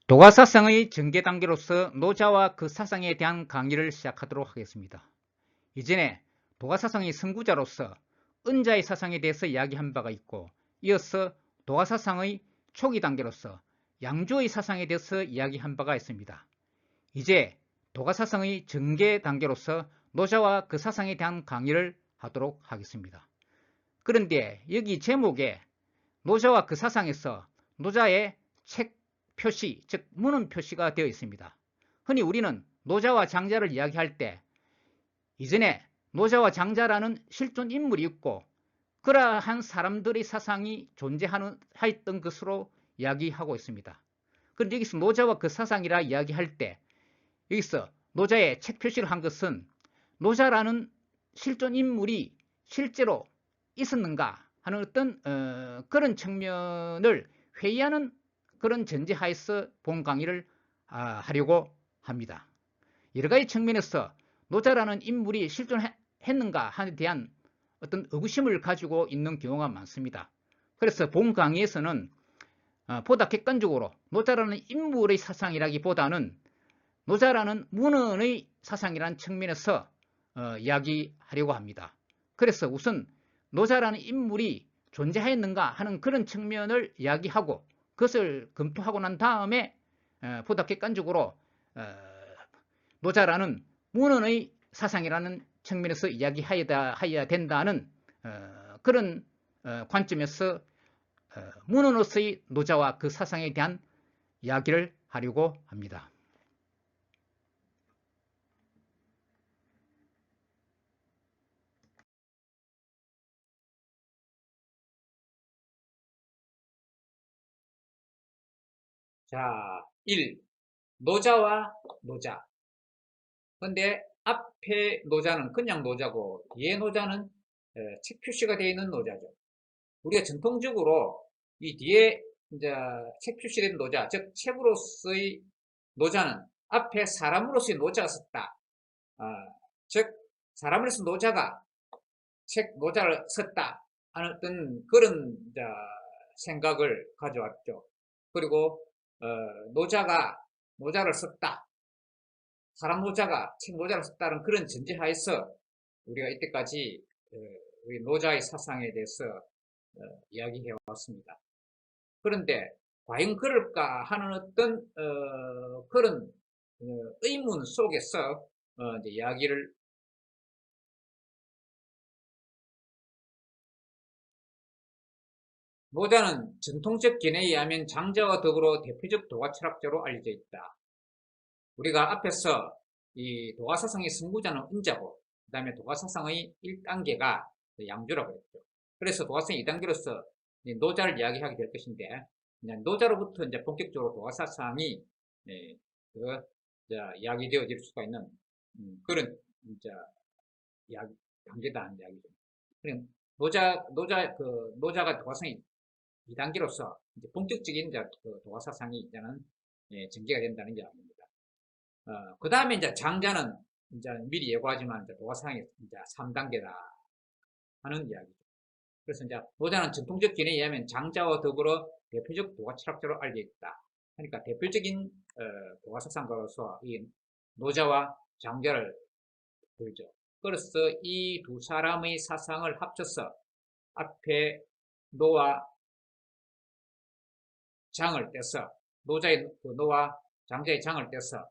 도가사상의 전개 단계로서 노자와 그 사상에 대한 강의를 시작하도록 하겠습니다. 이전에 도가사상의 선구자로서 은자의 사상에 대해서 이야기한 바가 있고, 이어서 도가사상의 초기 단계로서 양주의 사상에 대해서 이야기한 바가 있습니다. 이제 도가사상의 전개 단계로서 노자와 그 사상에 대한 강의를 하도록 하겠습니다. 그런데 여기 제목에 노자와 그 사상에서 노자의 책 표시, 즉 문헌 표시가 되어 있습니다. 흔히 우리는 노자와 장자를 이야기할 때 이전에 노자와 장자라는 실존 인물이 있고 그러한 사람들의 사상이 존재하였던 것으로 이야기하고 있습니다. 그런데 여기서 노자와 그 사상이라 이야기할 때 여기서 노자의 책 표시를 한 것은 노자라는 실존 인물이 실제로 있었는가 하는 어떤 그런 측면을 회의하는 그런 전제하에서 본 강의를 하려고 합니다. 여러 가지 측면에서 노자라는 인물이 실존했는가 하에 대한 어떤 의구심을 가지고 있는 경우가 많습니다. 그래서 본 강의에서는 보다 객관적으로 노자라는 인물의 사상이라기보다는 노자라는 문헌의 사상이라는 측면에서 이야기하려고 합니다. 그래서 우선 노자라는 인물이 존재하였는가 하는 그런 측면을 이야기하고 그것을 검토하고 난 다음에 보다 객관적으로 노자라는 문헌의 사상이라는 측면에서 이야기해야 된다는 그런 관점에서 문헌으로서의 노자와 그 사상에 대한 이야기를 하려고 합니다. 자, 1. 노자와 노자. 근데 앞에 노자는 그냥 노자고 뒤에 노자는 책 표시가 되어 있는 노자죠. 우리가 전통적으로 이 뒤에 이제 책 표시된 노자, 즉 책으로서의 노자는 앞에 사람으로서의 노자가 썼다. 즉 사람으로서 노자가 책 노자를 썼다 하는 어떤 그런 생각을 가져왔죠. 그리고 노자가 노자를 썼다. 사람 노자가 책 노자를 썼다는 그런 전제하에서 우리가 이때까지 우리 노자의 사상에 대해서 이야기해 왔습니다. 그런데 과연 그럴까 하는 어떤 그런 의문 속에서 이제 이야기를 노자는 전통적 견해에 의하면 장자와 더불어 대표적 도가 철학자로 알려져 있다. 우리가 앞에서 이 도가사상의 선구자는 은자고 그 다음에 도가사상의 1단계가 양주라고 했죠. 그래서 도가사상 2단계로서 노자를 이야기하게 될 것인데 노자로부터 이제 본격적으로 도가사상이 이야기되어질 수가 있는 그런 이제 단계다 이야기죠. 노자가 도가사상이 2단계로서 이제 본격적인 그 도가사상이 이제는 전개가 된다는 이야기입니다. 그 다음에 이제 장자는 이제 미리 예고하지만 이제 도가사상이 이제 3단계다 하는 이야기죠. 그래서 이제 노자는 전통적 견해에 의하면 장자와 더불어 대표적 도가 철학자로 알려져 있다. 그러니까 대표적인 도가사상가로서 이 노자와 장자를 들죠. 그래서 이 두 사람의 사상을 합쳐서 앞에 노와 장을 떼서 노자의 노와 장자의 장을 떼서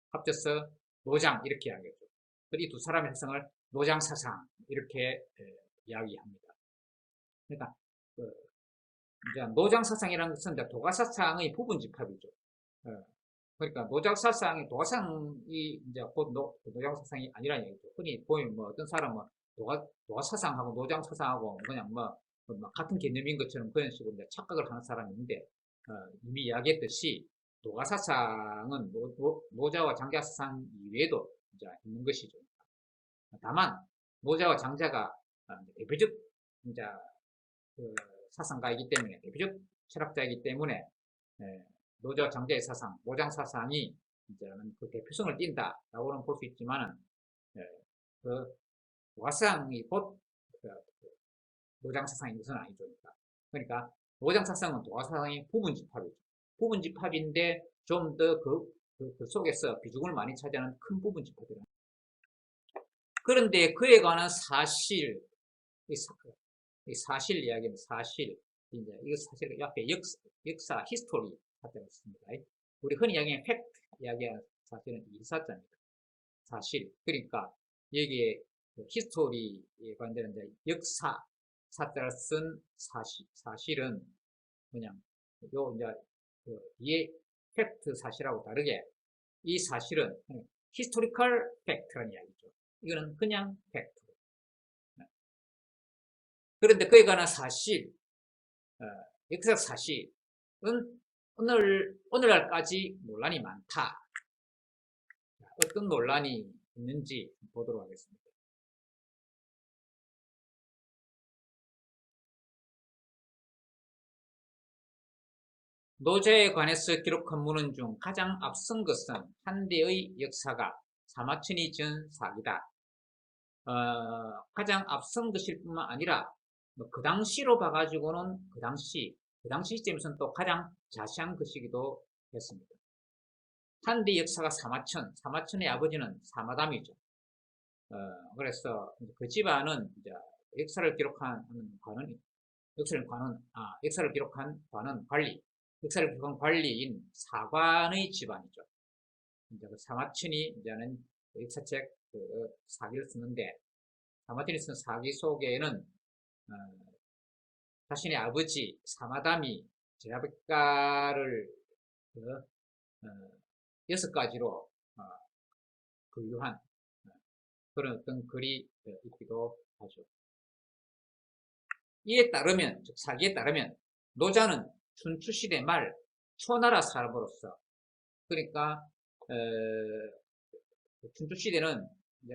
합쳐서 노장 이렇게 이야기하죠. 이 두 사람의 사상을 노장 사상 이렇게 이야기합니다. 그러니까 이제 노장 사상이라는 것은 이제 도가 사상의 부분 집합이죠. 그러니까 노장 사상이 도가상이 이제 곧 노장 사상이 아니라는 얘기죠. 흔히 보면 뭐 어떤 사람은 도가 사상하고 노장 사상하고 그냥 뭐 같은 개념인 것처럼 그런 식으로 이제 착각을 하는 사람이 있는데 이미 이야기했듯이 도가 사상은 노자와 장자 사상 이외에도 이제 있는 것이죠. 다만 노자와 장자가 대표적 이제 그 사상가이기 때문에 대표적 철학자이기 때문에 노자와 장자의 사상, 노장 사상이 이제는 그 대표성을 띈다라고는 볼 수 있지만은 그 도가상이 곧 노장 사상인 것은 아니죠. 그러니까 노장 사상은 도가 사상의 부분 집합이죠. 부분집합인데 좀 더 그 속에서 비중을 많이 차지하는 큰 부분집합이라. 그런데 그에 관한 사실, 이 사실 이야기는 사실, 이제 이거 사실 옆에 역사 히스토리 갖다가 있습니다. 우리 흔히 이야기하는 팩트 이야기하는 사실은 일사자입니다. 사실. 그러니까 여기에 히스토리에 관련된 이제 역사 사자를 쓴 사실은 그냥 요 이제 그 뒤에 팩트 사실하고 다르게 이 사실은 히스토리컬 팩트라는 이야기죠. 이거는 그냥 팩트. 그런데 그에 관한 사실, 역사적 사실은 오늘날까지 논란이 많다. 어떤 논란이 있는지 보도록 하겠습니다. 노제에 관해서 기록한 문헌 중 가장 앞선 것은 한대의 역사가 사마천이 지은 사기다. 가장 앞선 것일 뿐만 아니라 그 당시로 봐가지고는 그 당시 시점에서는 또 가장 자세한 것이기도 했습니다. 한대 역사가 사마천의 아버지는 사마담이죠. 그래서 그 집안은 이제 역사를 기록한 관은 역사를 기록한 관은 역사를 기록한 관리인 사관의 집안이죠. 이제 그 사마천이 이제는 역사책 사기를 쓰는데 사마천이 쓴 사기 속에는 자신의 아버지 사마담이 제라백가를 6가지로 분류한 그런 어떤 글이 있기도 하죠. 이에 따르면, 즉 사기에 따르면 노자는 춘추시대 말 초나라 사람으로서, 그러니까 춘추시대는 이제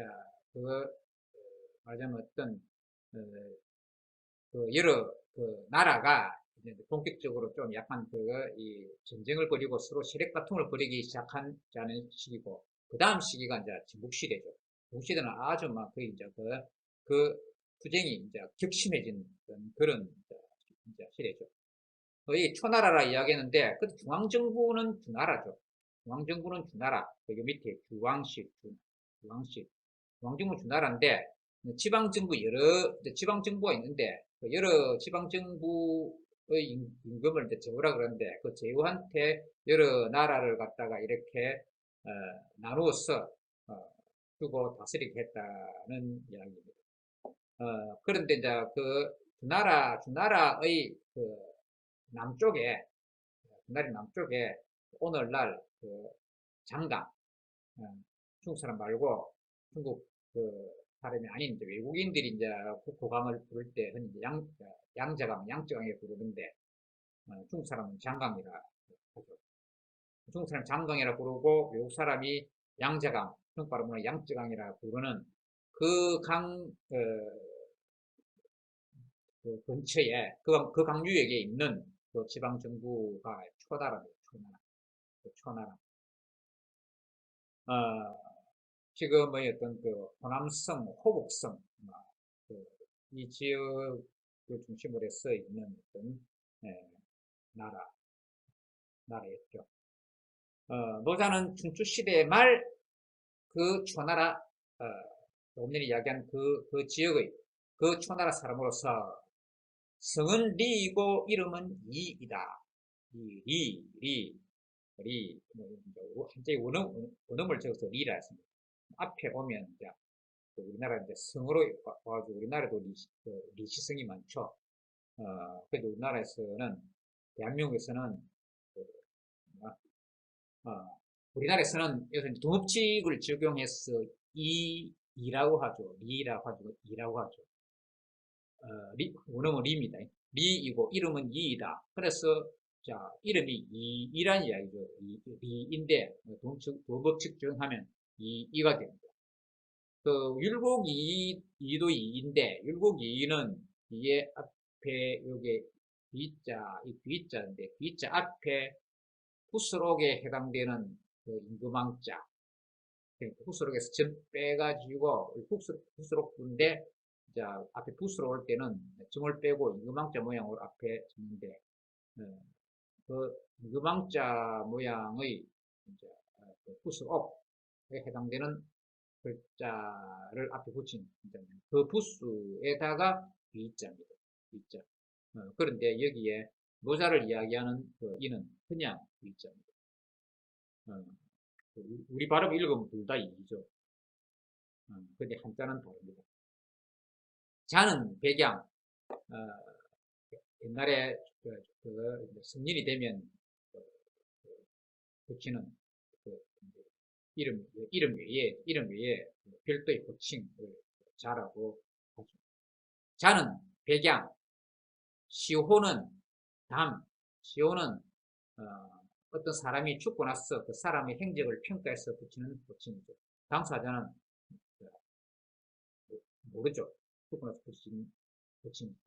말하자면 어떤 여러 나라가 이제 본격적으로 좀 약간 이 전쟁을 벌이고 서로 세력 다툼을 벌이기 시작한 시기고, 그 다음 시기가 이제 진국시대죠. 진국시대는 아주 막 거의 이제 그 투쟁이 이제 격심해진 그런 이제 시대죠. 이 초나라라 이야기했는데, 그 중앙정부는 주나라죠. 중앙정부는 주나라. 여기 밑에 주왕실. 중앙정부 주나라인데, 지방정부가 있는데, 여러 지방정부의 임금을 이제 제후라 그러는데, 그 제후한테 여러 나라를 갖다가 이렇게, 나누어서, 주고 다스리게 했다는 이야기입니다. 그런데 이제 주나라의 남쪽에, 주나라 남쪽에 오늘날 장강, 중국 사람 말고 중국 사람이 아닌 이제 외국인들이 이제 국호강을 부를 때 흔히 이제 양저강에 부르는데, 중국 사람은 장강이라 하죠. 중국 사람 장강이라 부르고 외국 사람이 양저강, 중국 발음으로 양저강이라 부르는 그 근처에 그 강유역에 있는 그 지방 정부가 초나라입니다. 초나라. 지금의 어떤 호남성, 호북성, 이 지역을 중심으로 해서 있는 어떤 나라였죠. 노자는 춘추시대 말 그 초나라, 조금 전에 이야기한 그 지역의 그 초나라 사람으로서 성은 리이고 이름은 이이다. 한자의 원음을 적어서 리라 했습니다. 앞에 오면 이제 우리나라 이제 성으로 와가지고 우리나라도 리시성이 많죠. 그래도 우리나라에서는 대한민국에서는 우리나라에서는 요새 동업칙을 적용해서 이라고 하죠. 리라고 하죠. 이라고 하죠. 원음은 리입니다. 리이고 이름은 이이다. 그래서 자, 이름이 이란 이야기죠. 리인데 도법칙 적용하면 이가 됩니다. 율곡 이도 이인데, 율곡 이는 이게 앞에 요게 귀자인데 귀자 앞에 후스록에 해당되는 임금왕자, 후스록에서 점 빼가지고 후스록인데, 자, 앞에 붓으로 올 때는 점을 빼고 임금왕자 모양으로 앞에 적는데, 유망자 모양의 이제 부스업에 해당되는 글자를 앞에 붙인 그 부수에다가 V자입니다. V자. 그런데 여기에 노자를 이야기하는 그 이는 그냥 V자입니다. 우리 발음 읽으면 둘 다 이죠. 근데 한자는 다릅니다. 자는 백양, 옛날에 성년이 되면 붙이는 그 이름 외에 별도의 호칭을 자라고 하죠. 자는 백양, 시호는 담, 시호는 어떤 사람이 죽고 나서 그 사람의 행적을 평가해서 붙이는 호칭이죠. 당사자는 모르죠. 죽고 나서 붙이는 호칭이죠.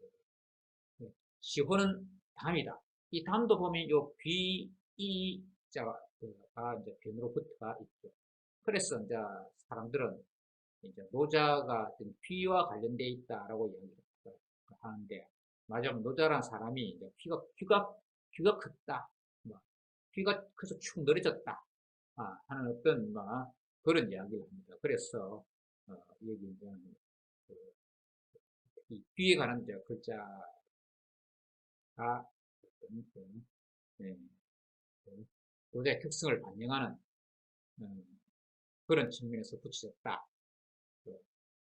시호는 담이다. 이 담도 보면 요 귀, 이 자가 이제 변으로 붙어가 있죠. 그래서 이제 사람들은 이제 노자가 귀와 관련되어 있다라고 이야기를 하는데, 맞으면 노자란 사람이 이제 귀가 컸다, 뭐, 귀가 커서 축 늘어졌다 하는 어떤 그런 이야기를 합니다. 그래서 여기 이제 그, 이 귀에 관한 이제 글자가 어떤 네, 노자의 특성을 반영하는 그런 측면에서 붙여졌다.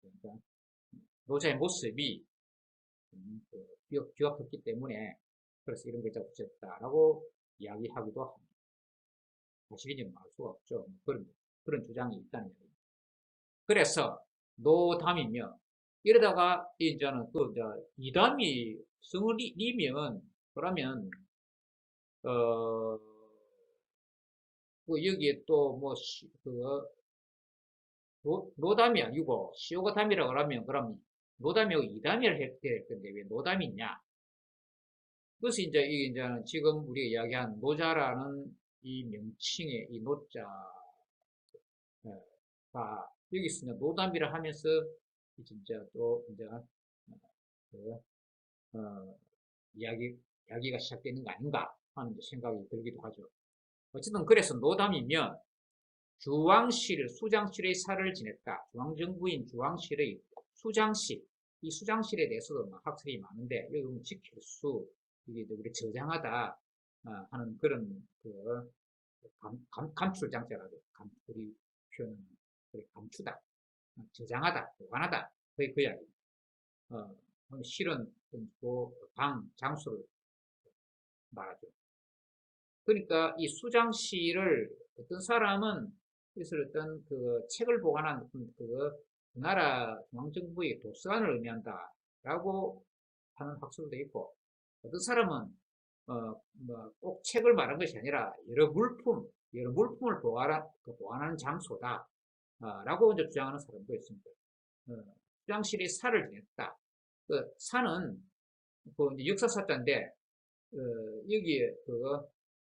그러니까 노자의 모습이 귀가 컸기 때문에 그래서 이런 글자가 붙였다라고 이야기하기도 합니다. 사실인지는 알 수가 없죠. 그런 주장이 있다는 얘기입니다. 그래서 노담이며 이러다가 이제는 이담이 성을 이면 그러면 여기에 또 노담이 아니고 시오가 담이라고 하면 그럼 노담이고 이담이를 해야 될 건데 왜 노담이 있냐? 그래서 이제 이게 이제 지금 우리가 이야기한 노자라는 이 명칭의 이 노자가 여기서 이제 노담이라 하면서 진짜 또 이제 그, 이야기가 시작되는 거 아닌가 하는 생각이 들기도 하죠. 어쨌든 그래서 노담이면 주왕실, 수장실의 살을 지냈다. 중앙정부인 주왕실의 수장실, 이 수장실에 대해서도 학설이 많은데 여기 보면 지킬수, 이게 우리 저장하다 하는 그런 감출장자라고 우리 표현은 감추다, 저장하다, 보관하다 그 이야기. 실은 장소를 말하죠. 그러니까 이 수장실을 어떤 사람은 그래서 어떤 그 책을 보관한 그 나라 중앙정부의 도서관을 의미한다라고 하는 학설도 있고, 어떤 사람은 꼭 책을 말한 것이 아니라 여러 물품을 보관하는 장소다 라고 이제 주장하는 사람도 있습니다. 수장실이 살을 지냈다. 그 사는 이제 역사사자인데 여기에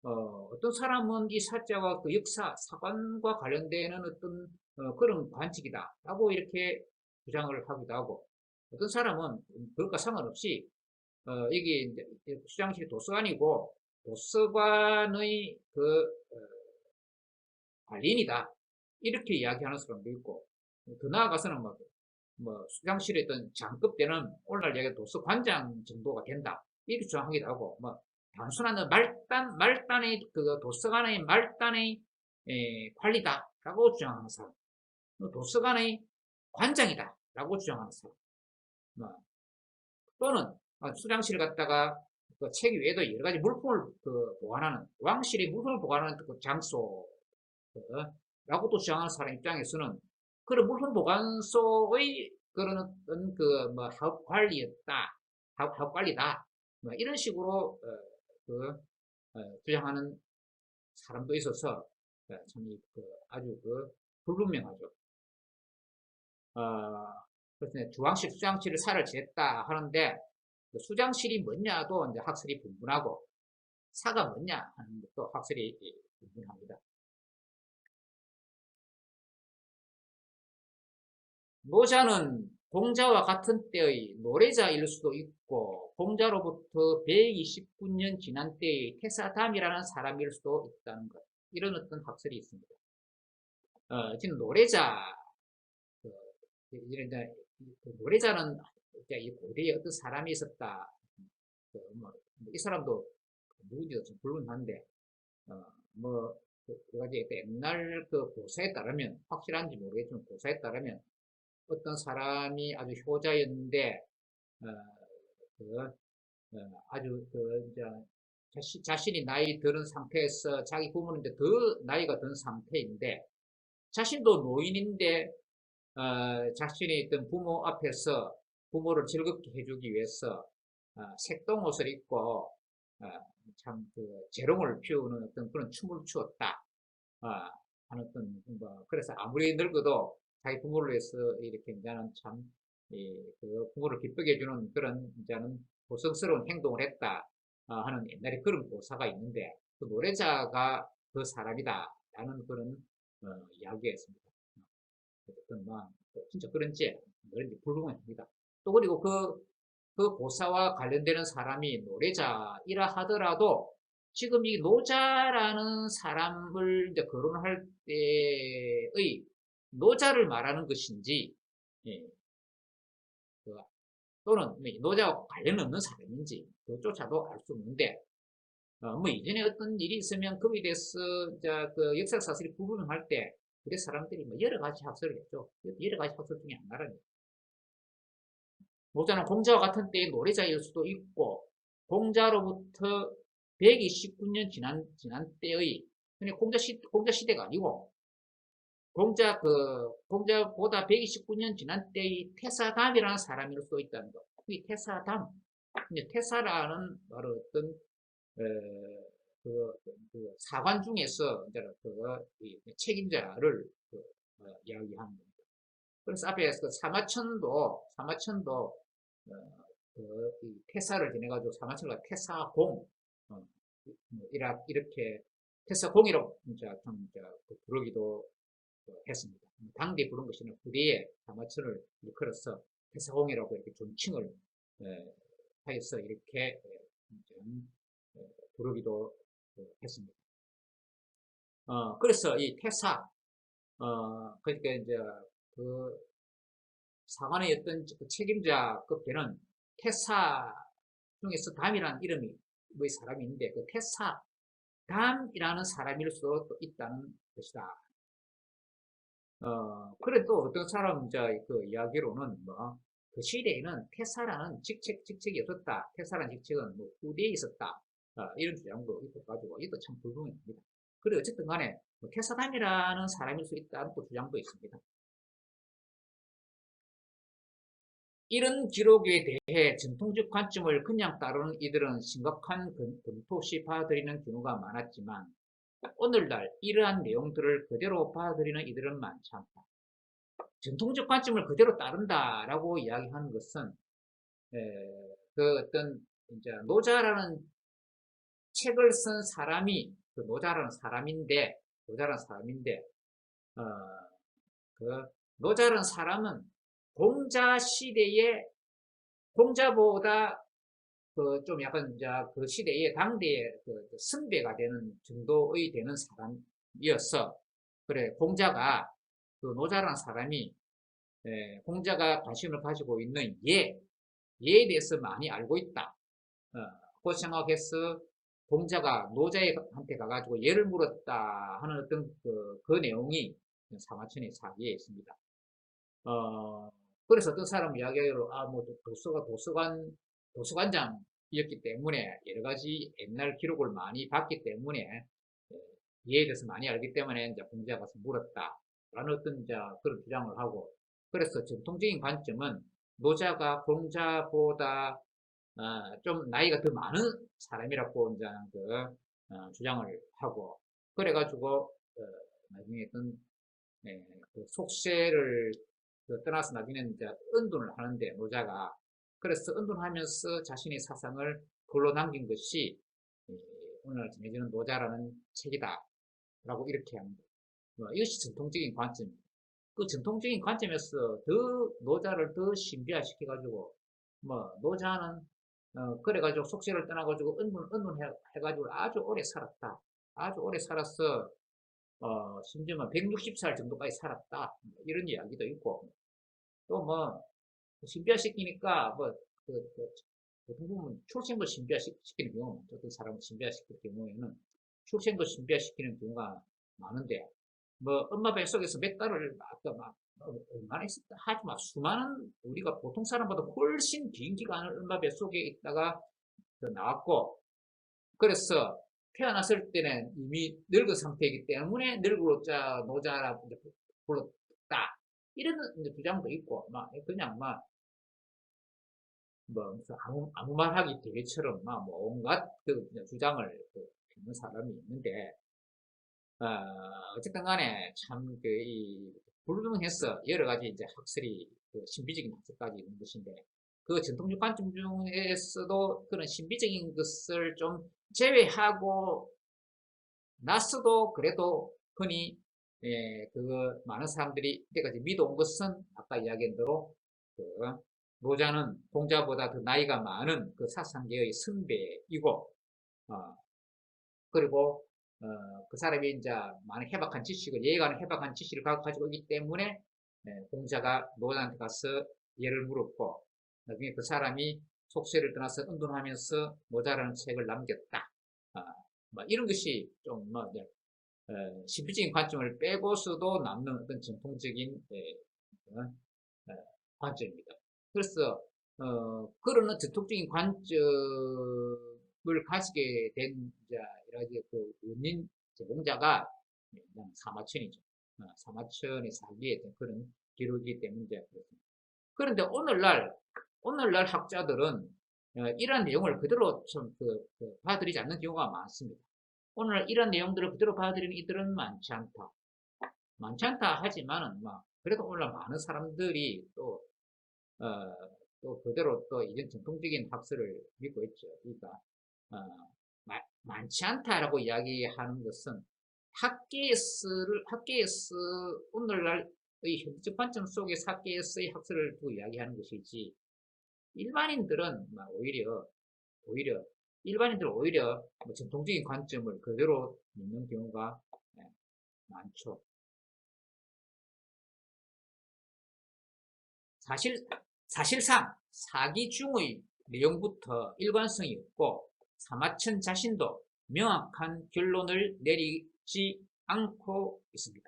어떤 사람은 이 사자가 그 역사, 사관과 관련되는 어떤 그런 관직이다 라고 이렇게 주장을 하기도 하고, 어떤 사람은 그것과 상관없이 여기 수장실이 도서관이고 도서관의 관리인이다 이렇게 이야기하는 사람도 있고, 더 나아가서는 수장실에 있던 장급 때는 오늘날 얘기 도서관장 정도가 된다 이렇게 주장하기도 하고, 단순한 말단의 도서관의 말단의 관리다라고 주장하는 사람, 도서관의 관장이다라고 주장하는 사람, 또는 수장실을 갖다가 그 책 외에도 여러 가지 물품을 보관하는 왕실의 물품을 보관하는 그 장소라고 또 주장하는 사람 입장에서는 그런 물품 보관소의 그런 어떤 사업 관리였다, 사업 관리다, 이런 식으로 주장하는 사람도 있어서 참 아주 불분명하죠. 그래서 주왕실, 수장실을 살을 지냈다 하는데 수장실이 뭐냐도 이제 학설이 분분하고 사가 뭐냐 하는 것도 학설이 분분합니다. 노자는 동자와 같은 때의 노래자일 수도 있고 공자로부터 129년 지난 때의 태사담이라는 사람일 수도 있다는 것. 이런 어떤 학설이 있습니다. 지금 노래자, 그, 이런 이제 그 노래자는 이제 이 고대에 어떤 사람이 있었다. 이 사람도 누군지도 좀 불문한데, 여러 가지 옛날 그 고사에 따르면, 확실한지 모르겠지만 고사에 따르면 어떤 사람이 아주 효자였는데, 어, 그, 아주 이제 자신이 나이 드는 상태에서 자기 부모는 이제 더 나이가 든 상태인데, 자신도 노인인데, 자신이 있던 부모 앞에서 부모를 즐겁게 해주기 위해서 색동옷을 입고 참 재롱을 피우는 어떤 그런 춤을 추었다 하는 어떤 그래서 아무리 늙어도 자기 부모를 위해서 이렇게 이제는 참 그 부모를 기쁘게 해주는 그런 이제는 고성스러운 행동을 했다 하는 옛날에 그런 고사가 있는데 그 노래자가 그 사람이다라는 그런 이야기였습니다. 어쨌든 진짜 그런지 불분명합니다. 또 그리고 그 고사와 관련되는 사람이 노래자이라 하더라도 지금 이 노자라는 사람을 이제 거론할 때의 노자를 말하는 것인지 예, 또는 노자와 관련 없는 사람인지 그조차도 알 수 없는데 이전에 어떤 일이 있으면 거기에 대해서 그 역사 사실이 불분명할 때 그래 사람들이 여러 가지 학설을 했죠. 여러 가지 학설 중에 하나랍니다. 노자는 공자와 같은 때의 노래자일 수도 있고 공자로부터 129년 지난 때의 공자 시대가 아니고 공자보다 129년 지난 때의 태사담이라는 사람일 수도 있다는 것. 이 태사담, 태사라는 바로 어떤 사관 중에서 이제 책임자를 이야기하는 겁니다. 그래서 앞에 사마천도 태사를 지내가지고 사마천과 태사공 이렇게 태사공이라고 좀 부르기도 했습니다. 당대 부른 것이 후대에 사마천을 일컬어서 태사공이라고 이렇게 존칭을 하여서 이렇게 부르기도 했습니다. 그래서 이 태사, 그러니까 이제 그 사관의 어떤 책임자 급에는 태사 중에서 담이라는 이름이 사람이 있는데 그 태사 담이라는 사람일 수도 있다는 것이다. 그래 또 어떤 사람 그 이야기로는 그 시대에는 태사라는 직책이 없었다. 태사라는 직책은 후대에 있었다. 이런 주장도 있어가지고 이것도 참 불분명합니다. 그래 어쨌든 간에 태사담이라는 사람일 수 있다는 또 주장도 있습니다. 이런 기록에 대해 전통적 관점을 그냥 따르는 이들은 심각한 검토시 받아들이는 경우가 많았지만 오늘날 이러한 내용들을 그대로 받아들이는 이들은 많지 않다. 전통적 관점을 그대로 따른다라고 이야기하는 것은 그 어떤 이제 노자라는 책을 쓴 사람이 그 노자라는 사람인데 그 노자라는 사람은 공자 시대에 공자보다 좀 약간 그 시대의 당대의 그 선배가 되는 정도의 되는 사람이어서 그래 공자가 그 노자라는 사람이 공자가 관심을 가지고 있는 예에 대해서 많이 알고 있다. 그 생각해서 공자가 노자한테 가가지고 예를 물었다 하는 어떤 그 내용이 사마천의 사기에 있습니다. 그래서 어떤 사람 이야기로 도서관장이었기 때문에 여러 가지 옛날 기록을 많이 봤기 때문에 예에 대해서 많이 알기 때문에 이제 공자가 가서 물었다라는 어떤 그런 주장을 하고 그래서 전통적인 관점은 노자가 공자보다 좀 나이가 더 많은 사람이라고 이제 주장을 하고 그래가지고 나중에 어떤 그 속세를 떠나서 나중에는 이제 은둔을 하는데 노자가 그래서 은둔하면서 자신의 사상을 글로 남긴 것이 오늘 전해지는 노자라는 책이다 라고 이렇게 합니다. 이것이 전통적인 관점입니다. 그 전통적인 관점에서 더 노자를 더 신비화시켜 가지고 노자는 그래가지고 속세를 떠나가지고 해가지고 아주 오래 살았다. 아주 오래 살았어. 심지어 160살 정도까지 살았다. 이런 이야기도 있고, 또 뭐, 신비화시키니까, 보통 보면 출생도 신비화시키는 경우, 어떤 사람을 신비화시킬 경우에는 출생도 신비화시키는 경우가 많은데, 뭐, 엄마 뱃속에서 몇 달을, 아까 얼마나 있었다 하지만 수많은, 우리가 보통 사람보다 훨씬 긴 기간을 엄마 뱃속에 있다가 나왔고, 그래서 태어났을 때는 이미 늙은 상태이기 때문에 늙으로자 노자라 불렀다. 이런 주장도 있고, 그냥 무슨 아무 말하기 대회처럼 온갖 그 주장을 펴는 사람이 있는데, 어쨌든 간에 참 불명해서 여러 가지 이제 학설이 신비적인 학설까지 있는 것인데, 그 전통적 관점 중에서도 그런 신비적인 것을 좀 제외하고 났어도 그래도 흔히 그거 많은 사람들이 이때까지 믿어온 것은 아까 이야기한 대로 그 노자는 공자보다 더 나이가 많은 그 사상계의 선배이고, 그리고 그 사람이 이제 많은 해박한 지식을, 예가는 해박한 지식을 가지고 있기 때문에 공자가 노자한테 가서 예를 물었고, 나중에 그 사람이 속세를 떠나서 은둔하면서 노자라는 책을 남겼다. 이런 것이 좀 신비적인 관점을 빼고서도 남는 어떤 전통적인 관점입니다. 그래서 그런 전통적인 관점을 가지게 된 여러 가지 그 원인 제공자가 사마천이죠. 사마천의 사기에 그런 기록이기 때문에 그렇습니다. 그런데 오늘날 학자들은 이러한 내용을 그대로 좀 받아들이지 않는 경우가 많습니다. 오늘 이런 내용들을 그대로 받아들이는 이들은 많지 않다. 많지 않다 하지만은 그래도 오늘 많은 사람들이 또 그대로 또 이전 전통적인 학설을 믿고 있죠. 그러니까 어, 많지 않다라고 이야기하는 것은 학계에서 오늘날의 현지적 관점 속에서 학계에서의 학설을 두고 이야기하는 것이지, 일반인들은 오히려 전통적인 관점을 그대로 믿는 경우가 많죠. 사실상 사기 중의 내용부터 일관성이 없고 사마천 자신도 명확한 결론을 내리지 않고 있습니다.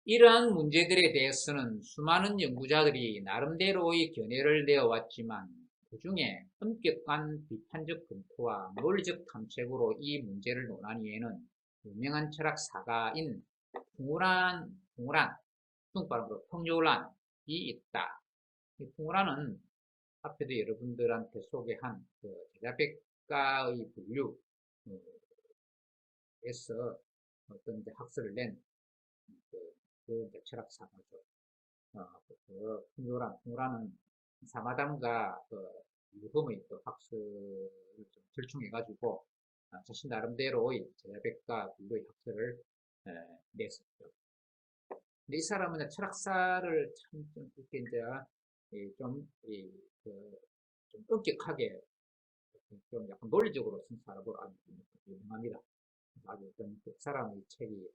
이러한 문제들에 대해서는 수많은 연구자들이 나름대로의 견해를 내어왔지만, 그 중에 엄격한 비판적 검토와 논리적 탐색으로 이 문제를 논하기에는 유명한 철학사가인 중국 발음으로 풍요란이 있다. 이 풍요란은 앞에도 여러분들한테 소개한 제자백가의 분류에서 어떤 학설을 낸 철학사가죠. 풍요란은 사마담과 유금의 학설을 좀 절충해가지고 자신 나름대로의 제자백가 분류의 학설을 냈었죠. 근데 이 사람은 철학사를 참 이렇게 이제 좀 엄격하게 좀 약간 논리적으로 쓴 사람으로 아주 유명합니다. 아주 그 사람의 책이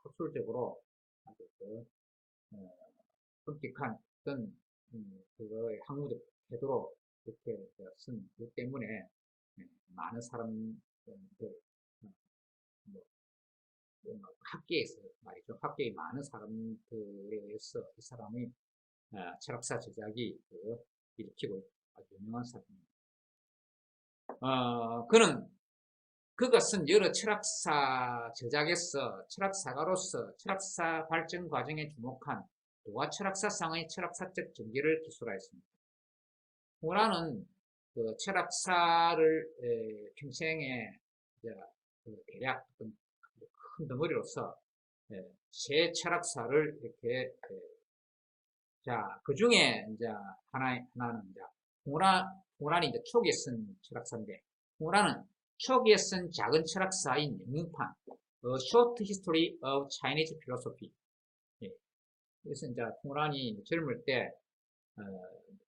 학술적으로 아주 엄격한 어떤 그거의 학문적 태도로 이렇게 쓴 것 때문에 많은 사람들 학계에서 말이죠. 학계의 많은 사람들에 의해서 이 사람이 철학사 제작이 일으키고 있는 아주 유명한 사람입니다. 그것은 여러 철학사 제작에서 철학사가로서 철학사 발전 과정에 주목한 도가 철학사상의 철학사적 전기를 기술하였습니다. 호라는 그 철학사를 평생에 대략 큰 덩어리로서 세 철학사를 이렇게 그 중에 이제 하나는 이제 홍란이 이제 초기에 쓴 철학사인데, 홍란은 초기에 쓴 작은 철학사인 영문판, A Short History of Chinese Philosophy. 예. 그래서 이제 풍란이 젊을 때 어,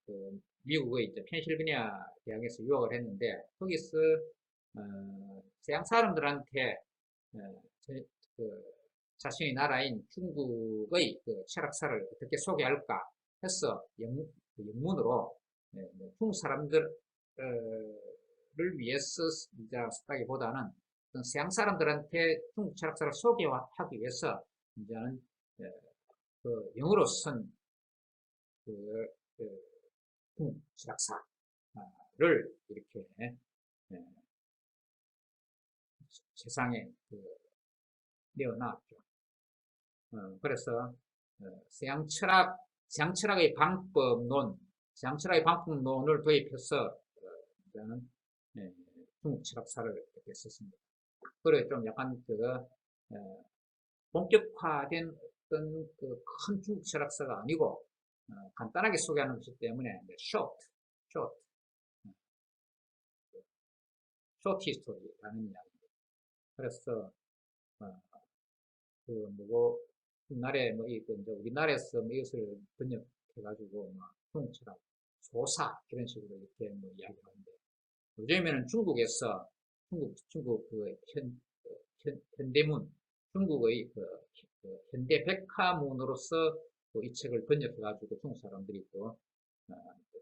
그 미국의 이제 펜실베니아 대학에서 유학을 했는데 거기서 서양 사람들한테 어, 그 자신의 나라인 중국의 그 철학사를 어떻게 소개할까 해서 그 영문으로 중국 사람들을 위해서 이제 쓰다기보다는 서양 사람들한테 중국 철학사를 소개하기 위해서 이제는 그 영어로 쓴 그, 중국 철학사를 이렇게 세상에 내어놨죠. 그래서 서양 철학의 방법론, 서양 철학의 방법론을 도입해서 저는 중국 철학사를 이렇게 썼습니다. 그래 좀 약간 본격화된 어떤 그 큰 중국 철학사가 아니고 간단하게 소개하는 것이기 때문에 short history라는 이야기입니다. 그래서 그 뭐고 옛날에 우리나라에서 이것을 번역해가지고 중국 철학 소사 이런 식으로 이렇게 이야기하는데 요즘에는 중국에서 중국 그 현대문 중국의 그 현대 백화문으로서 이 책을 번역해가지고 중국 사람들이 또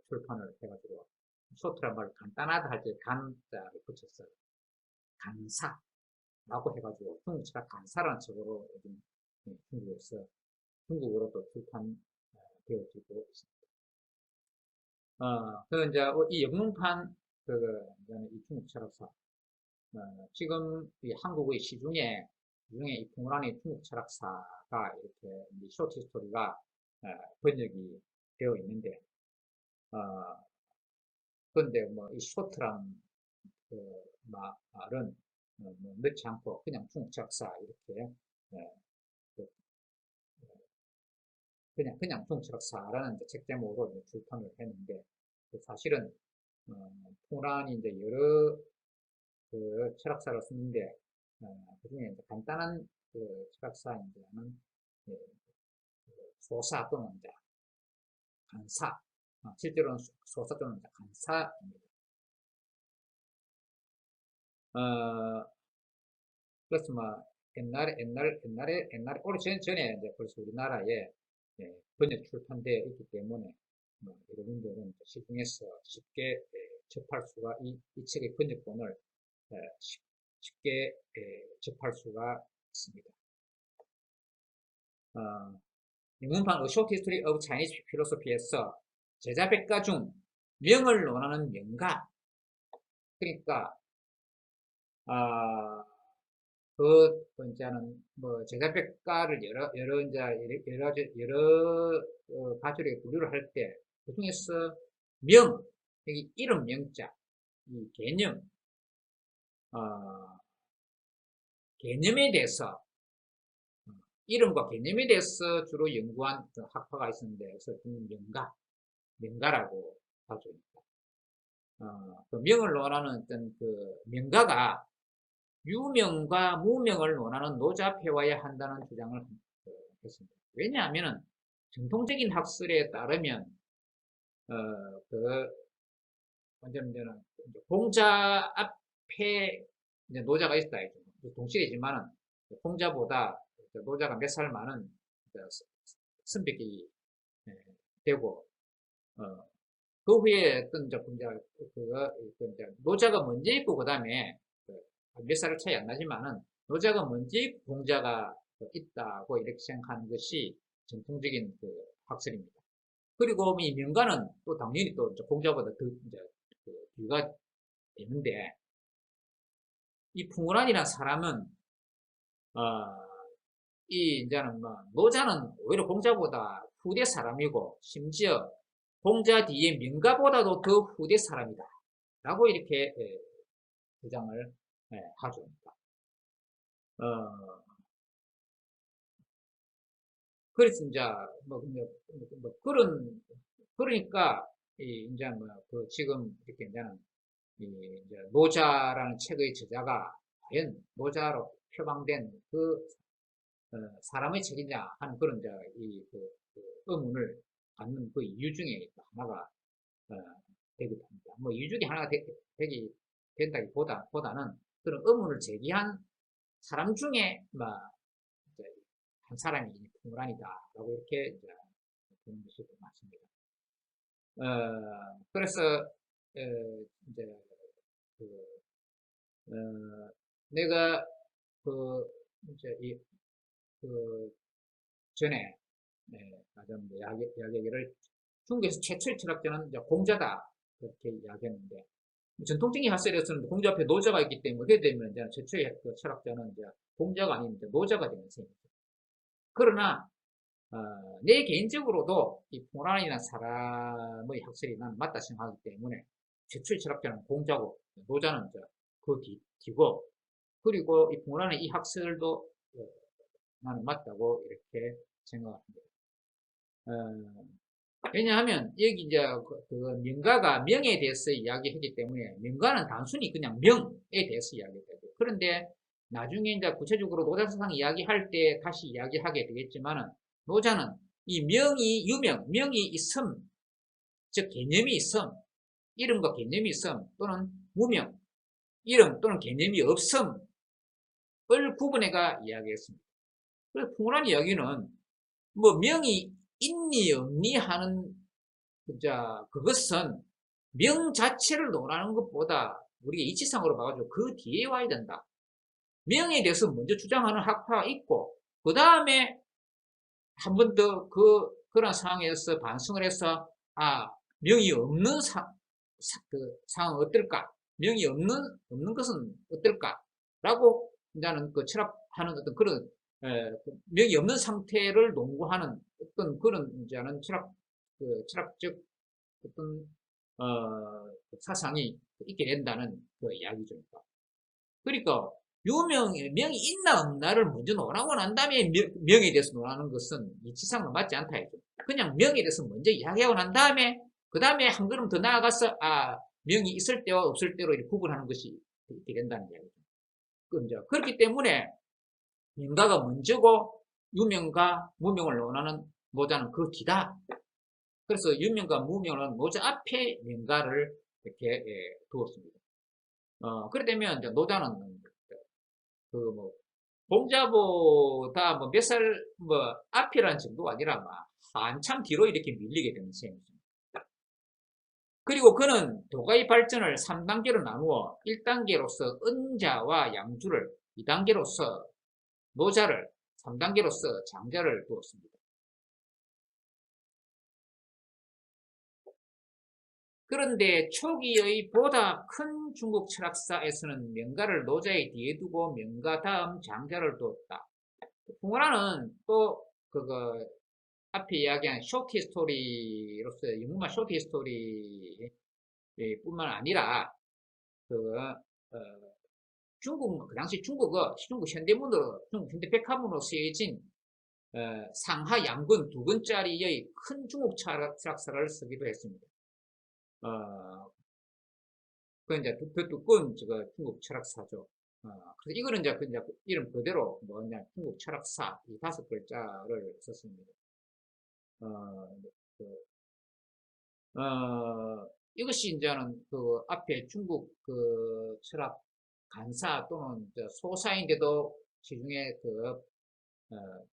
출판을 해가지고 쇼트란 말을 간단하다 할 때 간자를 붙였어요. 간사라고 해가지고 중국 책가 간사라는 책으로 요즘 중국에서 중국어로 또 출판되어지고 있습니다. 그 이제 이 영문판 이 중국 철학사 지금 이 한국의 시중에 이 풍란의 중국 철학사가 이렇게 쇼트 히스토리가 번역이 되어 있는데 그런데 이 쇼트란 그 말은 넣지 않고 그냥 중국 철학사 이렇게 그냥 중국 철학사라는 책 제목으로 출판을 했는데 사실은 풍란이 이제 여러 그 철학사를 쓰는데 그중에 이제 간단한 그 철학사인데는 소사 또는 이제 간사 실제로는 소사 또는 이제 간사입니다. 그래서 옛날에 오래전에 이제 벌써 우리나라에 번역 출판되어 있기 때문에 여러분들은 시중에서 쉽게 접할 수가 이 책의 번역본을 쉽게 접할 수가 있습니다. 영문판 A Short History of Chinese Philosophy에서 제자백가 중 명을 논하는 명가 그러니까 그 번째는 제자백가를 여러 가지로 분류를 할 때 그 중에서 명 여기 이름 명자 이 개념 개념에 대해서 이름과 개념에 대해서 주로 연구한 학파가 있었는데 그래서 명가라고 하죠. 그 명을 논하는 어떤 그 명가가 유명과 무명을 논하는 노자폐와야 한다는 주장을 했습니다. 왜냐하면 정통적인 학설에 따르면 먼저는 공자 앞에 이제 노자가 있다. 동시이지만은 공자보다 노자가 몇 살 많은 선백이 되고 그 후에 어떤 노자가 먼저 있고 그 다음에 몇 살을 차이 안 나지만은 노자가 먼저 있고 공자가 있다고 이렇게 생각하는 것이 정통적인 그 학설입니다. 그리고 이 명가는 또 당연히 또 공자보다 더 뒤가 되는데 이 풍우란이라는 사람은 이제는 노자는 오히려 공자보다 후대 사람이고 심지어 공자 뒤에 명가보다도 더 후대 사람이다 라고 이렇게 주장을 하죠. 그래서 이제 그러니까 이제 지금 이렇게 이제 노자라는 책의 저자가 과연 노자로 표방된 그 사람의 책이냐 하는 그런 이제 그 의문을 갖는 그 이유 중에 하나가 되기도 합니다. 뭐 이유 중에 하나가 되기 된다기보다는 그런 의문을 제기한 사람 중에 이제 한 사람이 풍란이다라고 이렇게 이제 보는 것이 맞습니다. 그래서 이제 그 내가 그 이제 그 전에 가장 이야기를 중국에서 최초의 철학자는 이제 공자다 그렇게 이야기했는데 전통적인 학설에서는 공자 앞에 노자가 있기 때문에 그렇게 되면 이제 최초의 그 철학자는 이제 공자가 아닌 이제 노자가 되는 셈이죠. 그러나 내 개인적으로도 이 풍란이라는 사람의 학설이 나는 맞다 생각하기 때문에 최초의 철학자는 공자고 노자는 이제 그 뒤고 그리고 이 풍란의 이 학설도 나는 맞다고 이렇게 생각합니다. 왜냐하면 여기 이제 그 명가가 명에 대해서 이야기하기 때문에 명가는 단순히 그냥 명에 대해서 이야기되고 그런데 나중에 이제 구체적으로 노자 사상 이야기할 때 다시 이야기하게 되겠지만은 노자는 이 명이 유명, 명이 있음, 즉 개념이 있음, 이름과 개념이 있음 또는 무명, 이름 또는 개념이 없음을 구분해가 이야기했습니다. 그래서 풍울한 이야기는 뭐 명이 있니 없니 하는 그것은 명 자체를 논하는 것보다 우리가 이치상으로 봐가지고 그 뒤에 와야 된다. 명에 대해서 먼저 주장하는 학파가 있고 그 다음에 한 번 더 그런 상황에서 반성을 해서 명이 없는 그 상황은 어떨까? 명이 없는 것은 어떨까? 라고 이제는 그 철학하는 어떤 그런 명이 없는 상태를 농구하는 어떤 그런 이제는 철학적 어떤 사상이 있게 된다는 그 이야기죠. 그러니까 명이 있나 없나를 먼저 논하고 난 다음에 명에 대해서 논하는 것은 이치상으로 맞지 않다 이죠. 그냥 명에 대해서 먼저 이야기하고 난 다음에 그 다음에 한 걸음 더 나아가서 명이 있을 때와 없을 때로 이렇게 구분하는 것이 있게 된다는 이야기죠. 그렇기 때문에 명가가 먼저고 유명과 무명을 논하는 노자는 그 뒤다. 그래서 유명과 무명은 노자 앞에 명가를 이렇게 두었습니다. 그렇게 되면 이제 노자는 공자보다 몇 살 앞이라는 정도가 아니라 한참 뒤로 이렇게 밀리게 되는 셈이죠. 그리고 그는 도가의 발전을 3단계로 나누어 1단계로서 은자와 양주를 2단계로서 노자를 3단계로서 장자를 두었습니다. 그런데 초기의 보다 큰 중국 철학사에서는 명가를 노자의 뒤에 두고 명가 다음 장자를 두었다. 풍어라는 또 그거 앞에 이야기한 쇼트 스토리로서 영문만 쇼트 스토리 뿐만 아니라 중국 그 당시 중국 현대문으로 중국 현대 백화문으로 쓰여진 상하 양근 2권짜리의 큰 중국 철학사를 쓰기도 했습니다. 그 이제 더 두꺼운 중국 철학사죠. 그래서 이거는 이제 이름 그대로 뭐냐 중국 철학사 이 5글자를 썼습니다. 이것이 이제는 그 앞에 중국 그 철학 간사 또는 소사인데도 시중에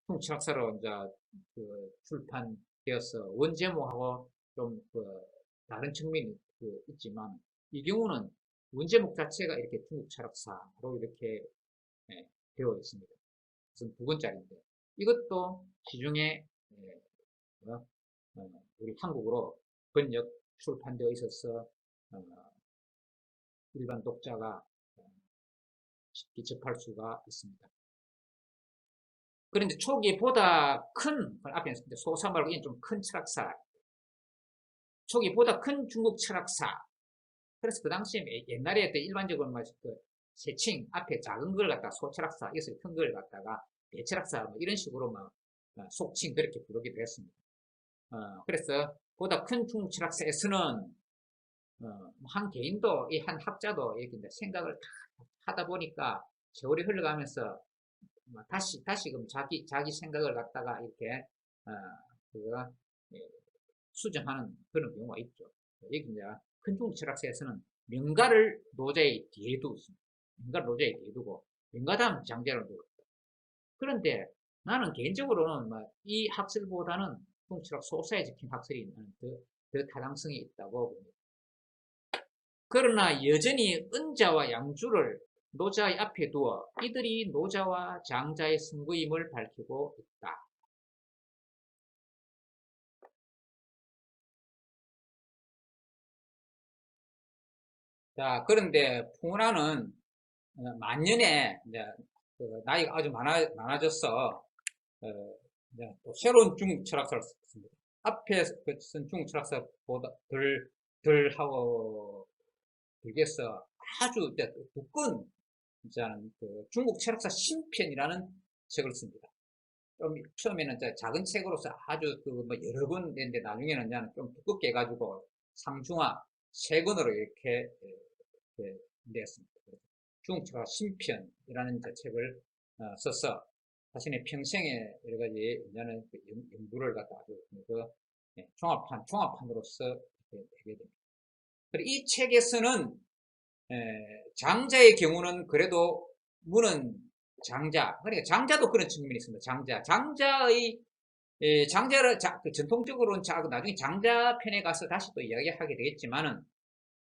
중국 철학사로 이제 출판되어서 원제목하고 좀 다른 측면이 있지만 이 경우는 원제목 자체가 이렇게 중국 철학사로 이렇게 되어 있습니다. 그래서 2권짜리인데 이것도 시중에 우리 한국어로 번역 출판되어 있어서 일반 독자가 쉽게 접할 수가 있습니다. 그런데 초기에 보다 큰 앞에 소사 말고 이는 좀 큰 철학사 초기 보다 큰 중국 철학사. 그래서 그 당시에 옛날에 일반적으로 세칭 앞에 작은 걸 갖다가 소철학사, 이것을 큰 걸 갖다가 대철학사 이런 식으로 속칭 그렇게 부르기도 했습니다. 그래서 보다 큰 중국 철학사에서는 한 개인도 한 학자도 이렇게 생각을 다 하다 보니까 세월이 흘러가면서 다시 그럼 자기 생각을 갖다가 이렇게 어, 그거 예, 수정하는 그런 경우가 있죠. 여기 이제 큰 중국 철학사에서는 명가를 노자의 뒤에 두고 있습니다. 명가를 노자의 뒤에 두고 명가 다음 장자를 두고 있다. 그런데 나는 개인적으로는 이 학설보다는 중국 철학 소사에 적힌 학설이 더 타당성이 있다고 봅니다. 그러나 여전히 은자와 양주를 노자의 앞에 두어 이들이 노자와 장자의 승부임을 밝히고 있다. 자, 그런데 풍운하는 만년에 이제 그 나이가 아주 많아져서 이제 또 새로운 중국 철학사를 썼습니다. 앞에 쓴 중국 철학사보다 덜 하고 들겠어 아주 두꺼운 그 중국 철학사 신편이라는 책을 씁니다. 좀 처음에는 작은 책으로서 아주 뭐 여러 권 냈는데 나중에는 좀 두껍게 해가지고 상중하 세 권으로 이렇게 냈습니다. 중국 철학 신편이라는 책을 써서 자신의 평생에 여러 가지 연구를 갖다 아주 종합판으로서 되게 됩니다. 그리고 이 책에서는 장자의 경우는 그래도 무는 장자, 그러니까 장자도 그런 측면이 있습니다. 장자의 장자를 전통적으로는 나중에 장자 편에 가서 다시 또 이야기하게 되겠지만은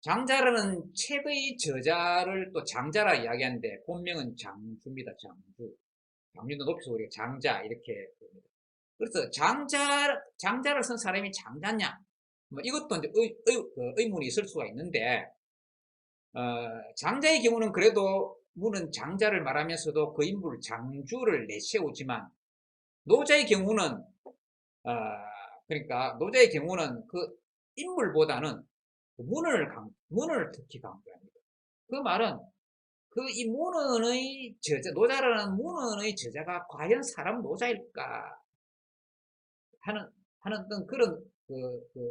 장자라는 책의 저자를 또 장자라 이야기하는데 본명은 장주입니다. 장주도 높여서 우리가 장자 이렇게 봅니다. 그래서 장자를 쓴 사람이 장자냐? 뭐 이것도 이제 의문이 있을 수가 있는데 장자의 경우는 그래도 무는 장자를 말하면서도 그 인물 장주를 내세우지만 노자의 경우는 그러니까 노자의 경우는 그 인물보다는 문을 특히 강조합니다. 그 말은 이 문헌의 저자, 노자라는 문헌의 저자가 과연 사람 노자일까 하는 어떤 그런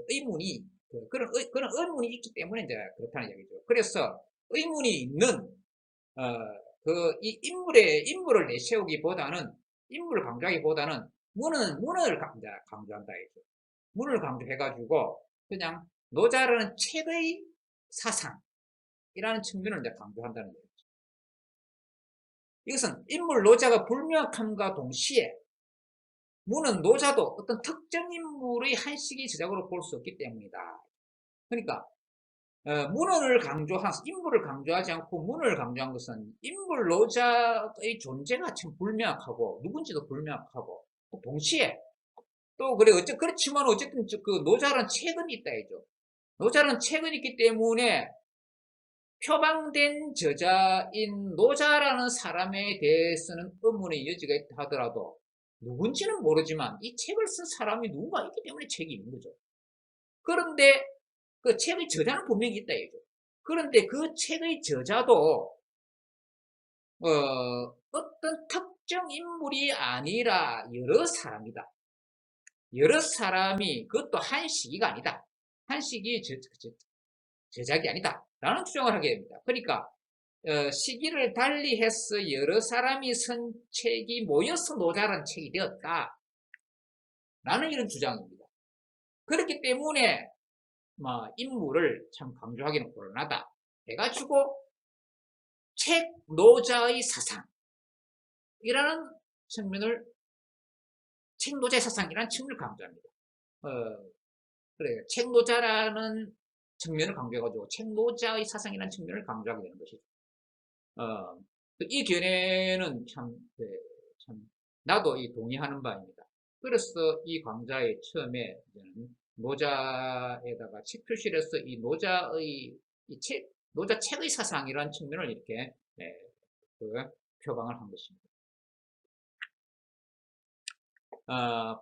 의문이 그런 의문이 있기 때문에 이제 그렇다는 얘기죠. 그래서 의문이 있는 이 인물을 내세우기보다는 인물을 강조하기보다는 문을 강조한다 이죠. 문을 강조해가지고 그냥 노자라는 책의 사상이라는 측면을 이제 강조한다는 얘기죠. 이것은 인물 노자가 불명확함과 동시에 무는 노자도 어떤 특정 인물의 한 시기 저작으로 볼 수 없기 때문이다. 그러니까 문헌을 인물을 강조하지 않고 문헌을 강조한 것은 인물 노자의 존재가 참 불명확하고 누군지도 불명확하고 동시에 또 그렇지만 어쨌든 그 노자라는 책은 있다 이죠. 노자라는 책은 있기 때문에 표방된 저자인 노자라는 사람에 대해서는 의문의 여지가 있다 하더라도 누군지는 모르지만 이 책을 쓴 사람이 누군가 있기 때문에 책이 있는 거죠. 그런데 그 책의 저자는 분명히 있다 이죠. 그런데 그 책의 저자도 어떤 특정 인물이 아니라 여러 사람이다. 여러 사람이 그것도 한 시기가 아니다. 한 시기의 저작이 아니다. 라는 주장을 하게 됩니다. 그러니까 시기를 달리해서 여러 사람이 쓴 책이 모여서 노자라는 책이 되었다. 라는 이런 주장입니다. 그렇기 때문에 인물을 참 강조하기는 곤란하다 해가지고 책 노자의 사상이라는 측면을 책 노자의 사상이라는 측면을 강조합니다. 그래요. 책 노자라는 측면을 강조해가지고 책 노자의 사상이라는 측면을 강조하게 되는 것이죠. 이 견해는 참 나도 동의하는 바입니다. 그래서 이 강좌의 처음에 노자에다가 책 표시를 해서 이 노자의 노자 책의 사상이라는 측면을 이렇게 표방을 한 것입니다.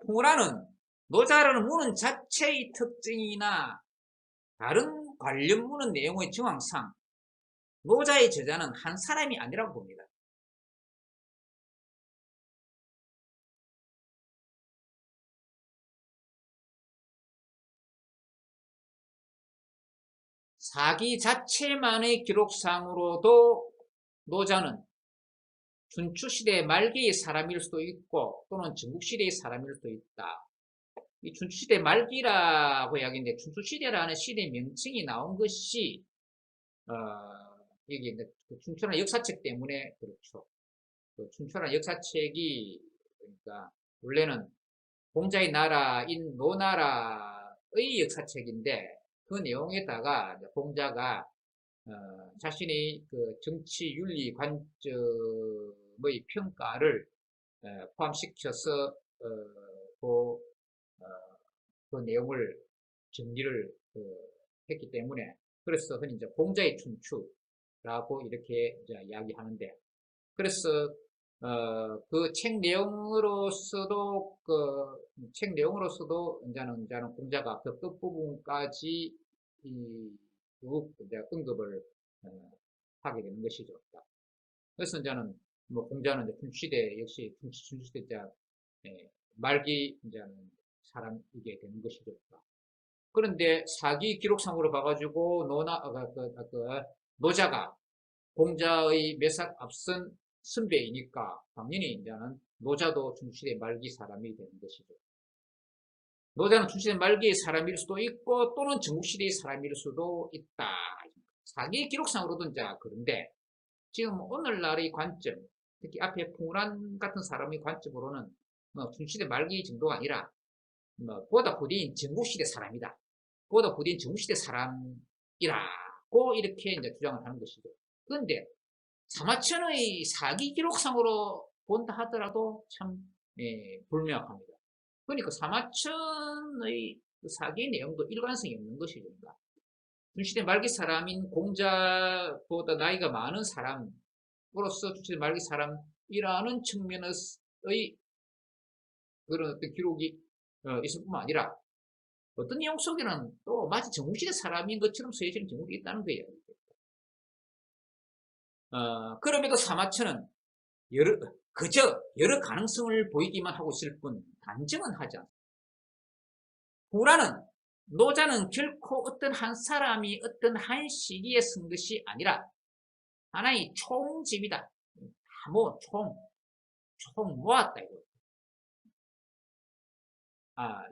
풍우라는 노자라는 문헌 자체의 특징이나 다른 관련 문헌 내용의 정황상 노자의 저자는 한 사람이 아니라고 봅니다. 사기 자체만의 기록상으로도 노자는 춘추시대 말기의 사람일 수도 있고 또는 전국시대의 사람일 수도 있다. 이 춘추시대 말기라고 이야기했는데 춘추시대라는 시대 명칭이 나온 것이 이게 그 춘추라는 역사책 때문에 그렇죠. 그 춘추라는 역사책이 그러니까 원래는 공자의 나라인 노나라의 역사책인데 그 내용에다가 공자가 자신의 그 정치 윤리 관점의 평가를 포함시켜서 그, 그 내용을 정리를 했기 때문에 그래서 흔히 이제 공자의 춘추라고 이렇게 이제 이야기하는데 그래서 그 책 내용으로서도 이제는 공자가 그 끝부분까지 쭉 이제 언급을 하게 되는 것이죠. 그래서 이제는 뭐 공자는 이제 춘추시대 역시 춘추시대 말기 이제는 사람이게 되는 것이죠. 그런데 사기 기록상으로 봐가지고 노자가 공자의 몇 살 앞선 선배이니까 당연히 이제는 노자도 춘추시대 말기 사람이 되는 것이죠. 노자는 춘추시대 말기의 사람일 수도 있고 또는 전국시대의 사람일 수도 있다. 사기 기록상으로도 이제 그런데 지금 오늘날의 관점, 특히 앞에 풍란 같은 사람의 관점으로는 춘추시대 말기 정도가 아니라 보다 후대인 전국시대 사람이다. 보다 후대인 전국시대 사람이라고 이렇게 이제 주장을 하는 것이죠. 그런데 사마천의 사기 기록상으로 본다 하더라도 참 불명확합니다. 그러니까 사마천의 사기 내용도 일관성이 없는 것이죠. 춘추시대 말기 사람인 공자보다 나이가 많은 사람으로서 춘추시대 말기 사람이라는 측면의 그런 어떤 기록이 있을 뿐만 아니라 어떤 내용 속에는 또 마치 전국시대 사람인 것처럼 쓰여지는 경우도 있다는 거예요. 그럼에도 사마천은 그저 여러 가능성을 보이기만 하고 있을 뿐 단정은 하지 않습니다. 풍란은 노자는 결코 어떤 한 사람이 어떤 한 시기에 쓴 것이 아니라 하나의 총집이다. 총 모았다 이거.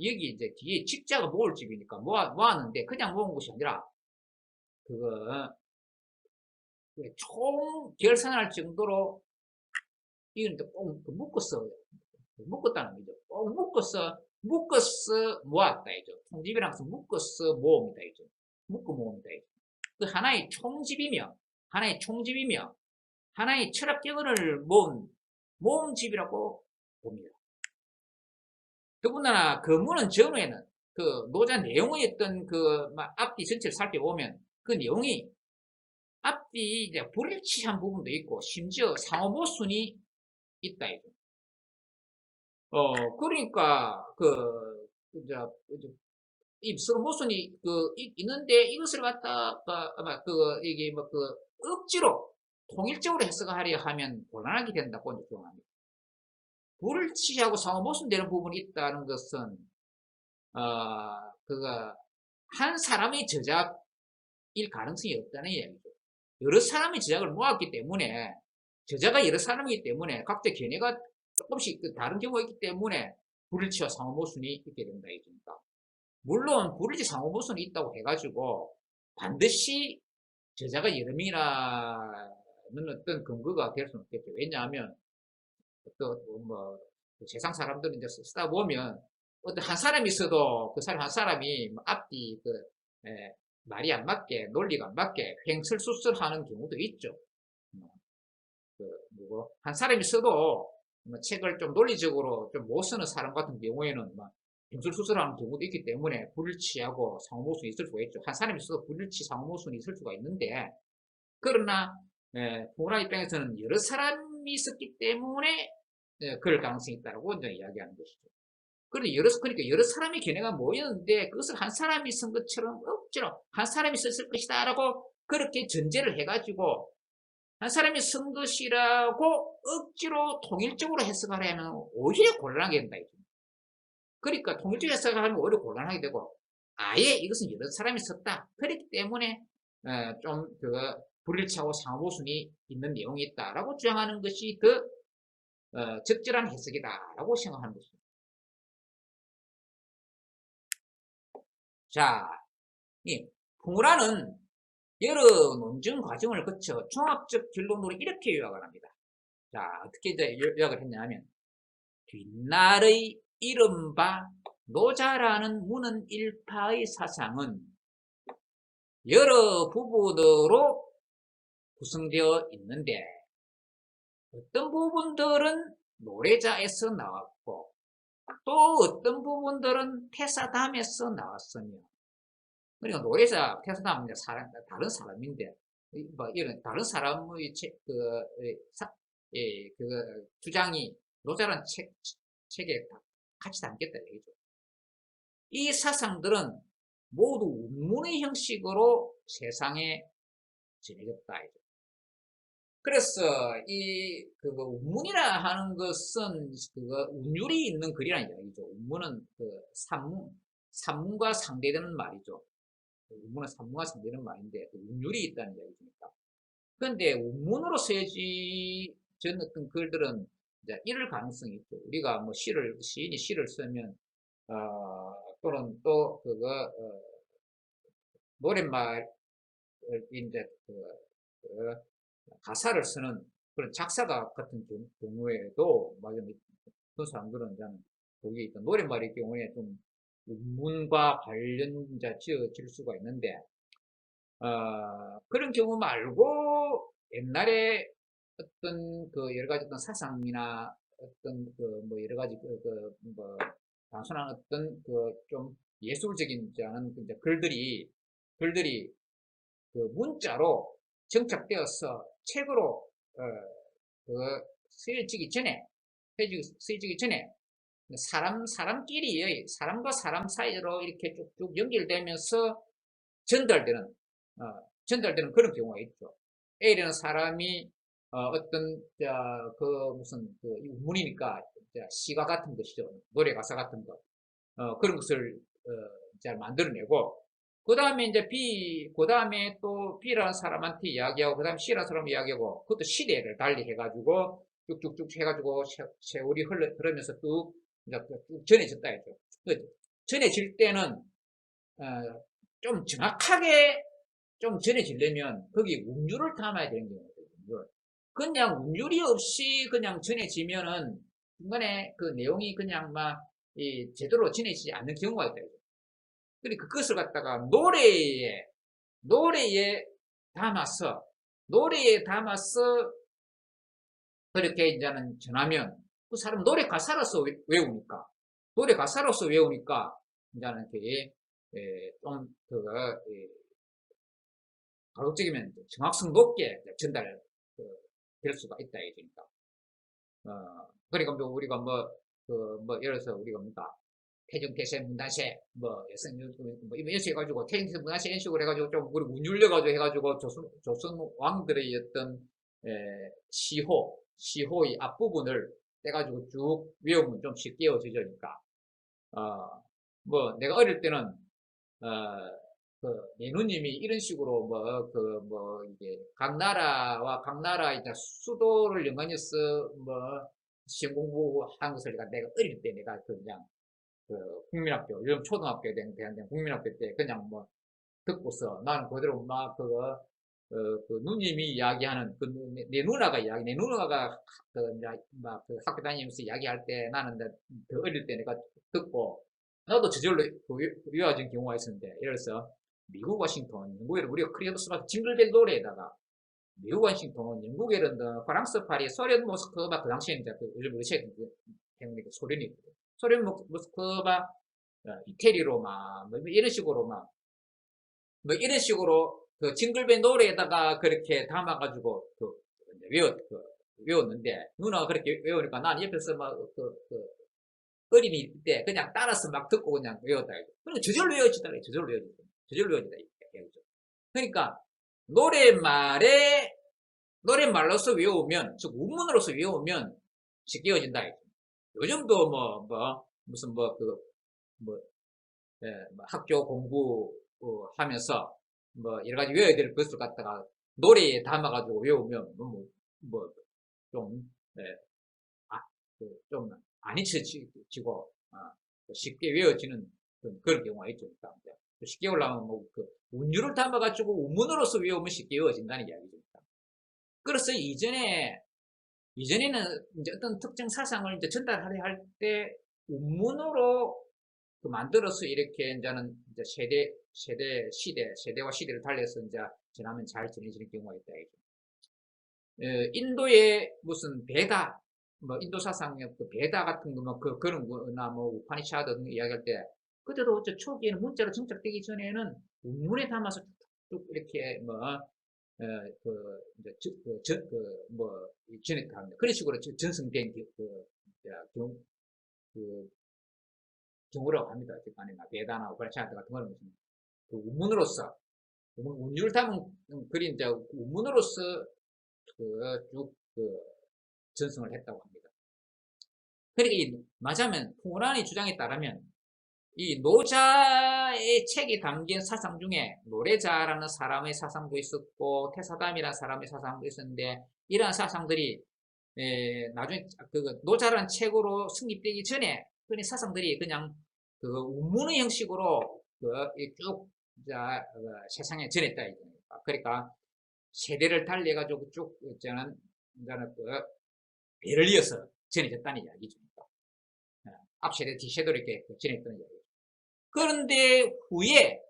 여기 이제 뒤에 직자가 모을 집이니까 모았는데 그냥 모은 것이 아니라 그거 총 결산할 정도로 이건 꼭 묶었어. 묶었다는 거죠. 꼭 묶어서 모았다 이죠. 총집이랑 묶어서 모읍니다 이죠. 묶어 모읍니다 이죠. 그 하나의 총집이며 하나의 철학경을 모은 집이라고 봅니다. 더군다나 근무는 전후에는 그 노자 내용의 어떤 그 앞뒤 전체를 살펴보면 그 내용이 앞뒤 이제 불일치한 부분도 있고 심지어 상호모순이 있다 이죠. 그러니까 이 서로 모순이 있는데 이것을 갖다가 아마 이게 억지로 통일적으로 해석하려 하면 곤란하게 된다고 이제 주장합니다. 불일치하고 상호 모순되는 부분이 있다는 것은 한 사람의 저작일 가능성이 없다는 이야기죠. 여러 사람의 저작을 모았기 때문에 저자가 여러 사람이기 때문에 각자 견해가 조금씩 다른 경우가 있기 때문에 불일치와 상호 모순이 있게 된다 이겁니다. 물론 불일치 상호 모순이 있다고 해가지고 반드시 저자가 여러 명이라는 어떤 근거가 될 수는 없겠죠. 왜냐하면 세상 사람들은 이제 쓰다 보면 어떤 한 사람이 있어도 그 사람 한 사람이 앞뒤 말이 안 맞게 논리가 안 맞게 횡설수설하는 경우도 있죠. 한 사람이 써도 책을 좀 논리적으로 좀 못 쓰는 사람 같은 경우에는 횡설수설하는 경우도 있기 때문에 불일치하고 상호모순이 있을 수가 있죠. 한 사람이 써도 불일치 상호모순이 있을 수가 있는데 그러나 풍란 입장에서는 여러 사람이 있었기 때문에 그럴 가능성이 있다고 이제 이야기하는 것이죠. 그러니까 여러 사람의 견해가 모였는데 그것을 한 사람이 쓴 것처럼 억지로 한 사람이 썼을 것이다 라고 그렇게 전제를 해가지고 한 사람이 쓴 것이라고 억지로 통일적으로 해석하려면 오히려 곤란하게 된다. 그러니까 통일적으로 해석하면 오히려 곤란하게 되고 아예 이것은 여러 사람이 썼다. 그렇기 때문에 좀 불일치하고 상호보순이 있는 내용이 있다라고 주장하는 것이 더 적절한 해석이다라고 생각하는 것입니다. 자, 이 풍우라는 여러 논증 과정을 거쳐 종합적 결론으로 이렇게 요약을 합니다. 자, 어떻게 이제 요약을 했냐면, 뒷날의 이른바 노자라는 문은 일파의 사상은 여러 부분으로 구성되어 있는데, 어떤 부분들은 노래자에서 나왔고, 또 어떤 부분들은 태사담에서 나왔으며, 그러니까 노래자, 태사담은 다른 사람인데, 뭐 이런 다른 사람의 주장이 노자라는 책에 같이 담겼다 얘기죠. 이 사상들은 모두 운문의 형식으로 세상에 전해졌다. 그래서 운문이라 하는 것은 운율이 있는 글이라는 이야기죠. 운문은 산문과 상대되는 말이죠. 운문은 산문과 상대되는 말인데 운율이 있다는 이야기입니다. 그런데 운문으로 쓰여진 어떤 글들은 이제 이럴 가능성이 있죠. 우리가 뭐 시인이 시를 쓰면 또는 또 노랫말 이제 가사를 쓰는 그런 작사가 같은 경우에도 그런 사람들은 거기 있던 노랫말의 경우에 좀 운문과 관련자 지어질 수가 있는데 그런 경우 말고 옛날에 어떤 여러 가지 어떤 사상이나 어떤 뭐 여러 가지 뭐 단순한 어떤 좀 예술적이지 않은 글들이 문자로 정착되어서 책으로 쓰여지기 전에 사람과 사람 사이로 이렇게 쭉쭉 연결되면서 전달되는 그런 경우가 있죠. A라는 사람이 어떤 운문이니까 시가 같은 것이죠. 노래 가사 같은 것 그런 것을 잘 만들어내고 그 다음에 이제 그 다음에 또 B라는 사람한테 이야기하고, 그 다음에 C라는 사람 이야기하고, 그것도 시대를 달리 해가지고, 쭉쭉쭉 해가지고, 세월이 흐르면서 쭉 전해졌다 했죠. 전해질 때는, 좀 정확하게 좀 전해지려면, 거기 운율을 담아야 되는 거예요. 그냥 운율이 없이 그냥 전해지면은, 중간에 그 내용이 그냥 제대로 전해지지 않는 경우가 있다. 그러니까 그것을 갖다가 노래에 담아서 그렇게 이제는 전하면 그 사람 노래 가사로서 외우니까 이제는 되게 좀 가급적이면 정확성 높게 전달될 수가 있다 이거니까. 그러니까 뭐 우리가 예를 들어서 우리가 태중태세 문단세 여성 이런 식으로 해가지고 태중태세 문단세 이런 식으로 해가지고 좀 우리 운율려가지고 해가지고 조선 왕들의 어떤 시호의 앞부분을 떼가지고 쭉 외우면 좀 쉽게 외워지니까 내가 어릴 때는 내 누님이 이런 식으로 이게 각 나라 이제 수도를 연관해서 시험 공부한 것을 내가 어릴 때 내가 그냥 국민학교, 요즘 초등학교에 대한 국민학교 때 그냥 듣고서 나는 그대로 누님이 이야기하는 내 누나가 학교 다니면서 이야기할 때 나는 더 어릴 때 내가 듣고 나도 저절로 외워진 경우가 있었는데 예를 들어서 미국 워싱턴, 영국에는 우리가 크리스마스 징글벨 노래에다가 미국 워싱턴, 영국에는 프랑스 파리, 소련 모스크바 그 당시에는 요즘 러시아 때문에 소련이 있거든. 소련 모스크바, 이태리 로마, 이런 식으로 이런 식으로 그 징글벨 노래에다가 그렇게 담아가지고 외웠는데 누나가 그렇게 외우니까 난 옆에서 어린이 때 그냥 따라서 듣고 그냥 외웠다. 그러니까 저절로 외워지다. 이거죠. 그러니까 노랫말로서 외우면, 즉 운문으로서 외우면 쉽게 외워진다. 요즘도 무슨 학교 공부 하면서 여러 가지 외워야 될 것을 갖다가 노래에 담아가지고 외우면 좀 좀 안 잊혀지고 쉽게 외워지는 그런 경우가 있죠. 쉽게 올라오면 운율을 담아가지고 운문으로서 외우면 쉽게 외워진다는 이야기죠. 그래서 이전에는 이제 어떤 특정 사상을 이제 전달하려 할 때 운문으로 만들어서 이렇게 이제는 이제 세대와 시대를 달려서 이제 전하면 잘 전해지는 경우가 있다. 인도의 무슨 베다, 인도 사상의 그 베다 같은 거, 그런 거나 우파니샤드 등을 이야기할 때, 그때도 초기에는 문자로 정착되기 전에는 운문에 담아서 쭉 이렇게 전했다. 그런 식으로 전승된 경우라고 합니다. 베다나 우파니샤드 같은 거는 운문으로서, 운율을 담은 그린 이제 운문으로서 쭉 전승을 했다고 합니다. 그러니까 맞으면 풍우란의 주장에 따르면 이 노자의 책에 담긴 사상 중에 노래자라는 사람의 사상도 있었고 태사담이라는 사람의 사상도 있었는데 이러한 사상들이 나중에 노자라는 책으로 성립되기 전에 그 사상들이 그냥 운문의 형식으로 쭉 세상에 전했다. 그러니까 세대를 달리해가지고 쭉 저는 배를 이어서 전해졌다는 이야기죠. 앞 세대, 뒤 세대로 이렇게 전했다는 이야기죠. 그런데 후에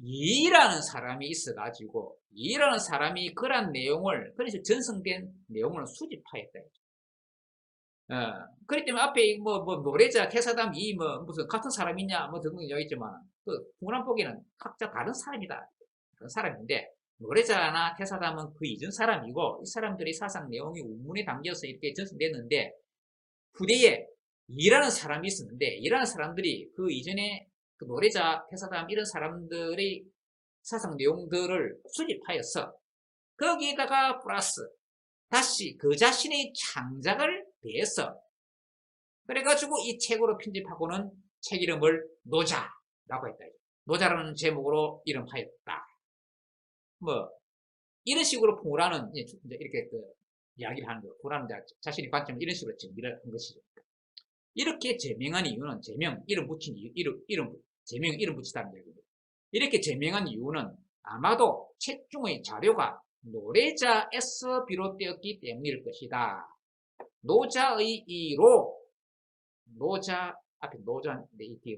이라는 사람이 있어가지고 이라는 사람이 그런 내용을 그래서 전승된 내용을 수집하였다. 그렇기 때문에 앞에 노래자, 태사담, 무슨 같은 사람이냐 등등 여기 있지만 풍우란 보기에는 각자 다른 사람이다. 다른 사람인데 노래자나 태사담은 그 이전 사람이고 이 사람들의 사상 내용이 운문에 담겨서 이렇게 전승됐는데 후대에 이라는 사람이 있었는데 이라는 사람들이 그 이전에 그 노래자, 태사담 이런 사람들의 사상 내용들을 수집하여서 거기에다가 플러스 다시 그 자신의 창작을 대해서 그래가지고 이 책으로 편집하고는 책 이름을 노자라고 했다. 노자라는 제목으로 이름하였다. 이런 식으로 풍우란은 이제 이렇게 이야기를 하는 거예요. 풍우란은 자신의 관점을 이런 식으로 정리를 한 것이죠. 이렇게 제명한 이유는 이름 붙인 제명 이름 붙이다는 얘기입니다. 이렇게 제명한 이유는 아마도 책 중의 자료가 노래자에서 비롯되었기 때문일 것이다. 노자의 노자 앞에 노자인데 이 뒤에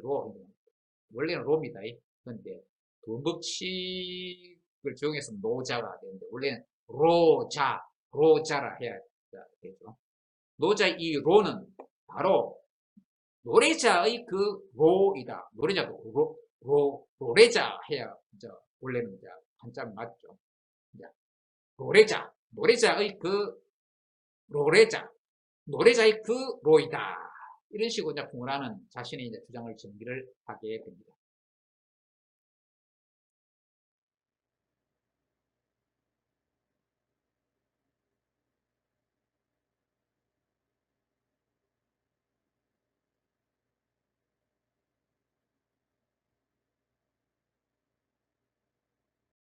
원래는 로입니다. 그런데 법칙을 적용해서 노자가 되는데 원래는 로자라 해야 되죠. 노자의 이 로는 바로 노래자의 그 로이다. 노래자도 노래자 해야 원래는 한자는 맞죠. 노래자의 그 노래자의 그 로이다. 이런 식으로 풍우란은 자신의 주장을 정리를 하게 됩니다.